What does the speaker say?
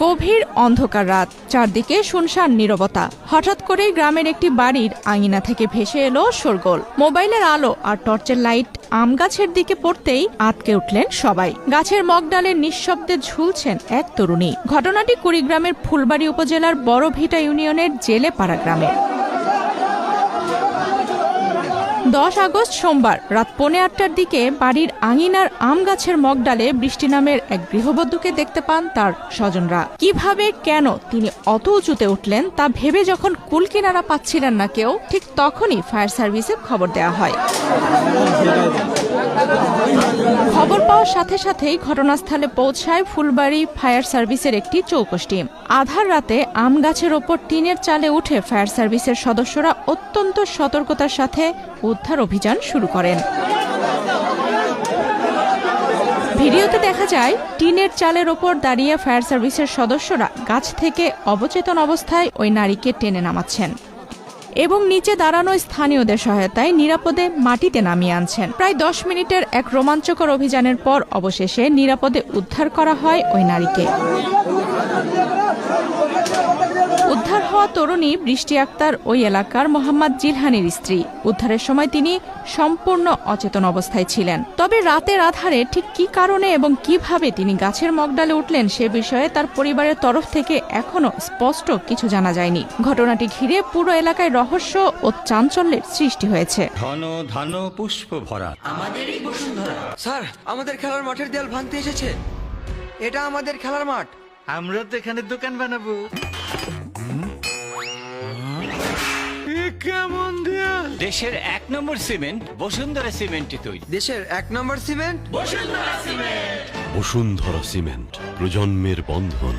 গভীর অন্ধকার রাত, চারদিকে শুনশান নীরবতা। হঠাৎ করেই গ্রামের একটি বাড়ির আঙিনা থেকে ভেসে এলো শোরগোল। মোবাইলের আলো আর টর্চের লাইট আম গাছের দিকে পড়তেই আটকে উঠলেন সবাই। গাছের মগডালে নিঃশব্দে ঝুলছেন এক তরুণী। ঘটনাটি কুড়িগ্রামের ফুলবাড়ী উপজেলার বড়ভিটা ইউনিয়নের জেলেপাড়া গ্রামে। 10 আগস্ট সোমবার রাত 7:45টার দিকে বাড়ির আঙিনার আম গাছের মগডালে বৃষ্টি নামের এক গৃহবধূকে দেখতে পান তার স্বজনরা। কিভাবে, কেন তিনি অত উঁচুতে উঠলেন তা ভেবে যখন কুলকিনারা পাচ্ছিলেন না কেউ, ঠিক তখনই ফায়ার সার্ভিসে খবর দেওয়া হয়। খবর পাওয়ার সাথে সাথেই ঘটনাস্থলে পৌঁছায় ফুলবাড়ী ফায়ার সার্ভিসের একটি চৌকস টিম। আধার রাতে আম গাছের ওপর টিনের চালে উঠে ফায়ার সার্ভিসের সদস্যরা অত্যন্ত সতর্কতার সাথে উদ্ধার অভিযান শুরু করেন। ভিডিওতে দেখা যায় টিনের চালের ওপর দাঁড়িয়ে ফায়ার সার্ভিসের সদস্যরা গাছ থেকে অবচেতন অবস্থায় ওই নারীকে টেনে নামাচ্ছেন এবং নিচে দাঁড়ানো স্থানীয়দের সহায়তায় নিরাপদে মাটিতে নামিয়ে আনছেন। প্রায় 10 মিনিটের এক রোমাঞ্চকর অভিযানের পর অবশেষে নিরাপদে উদ্ধার করা হয় ওই নারীকে। উদ্ধার হওয়া তরুণী বৃষ্টি আক্তার ওই এলাকার মোহাম্মদ জিলহানির স্ত্রী। উদ্ধারের সময় তিনি সম্পূর্ণ অচেতন অবস্থায় ছিলেন। তবে রাতের আধারে ঠিক কী কারণে এবং কিভাবে তিনি গাছের মগডালে উঠলেন সে বিষয়ে তার পরিবারের তরফ থেকে এখনো স্পষ্ট কিছু জানা যায়নি। ঘটনাটি ঘিরে পুরো এলাকায় রহস্য ও চাঞ্চল্যের সৃষ্টি হয়েছে। ঘন ধান পুষ্প ভরা আমাদেরই বসুন্ধরা। স্যার, আমাদের খেলার মাঠের দেয়াল ভাঙতে এসেছে। এটা আমাদের খেলার মাঠ। আমরা তো এখানে দোকান বানাবো। কেমন দেয়াল? দেশের 1 নম্বর সিমেন্ট বসুন্ধরা সিমেন্টই তৈরি। দেশের 1 নম্বর সিমেন্ট বসুন্ধরা সিমেন্ট, প্রজন্মের বন্ধন।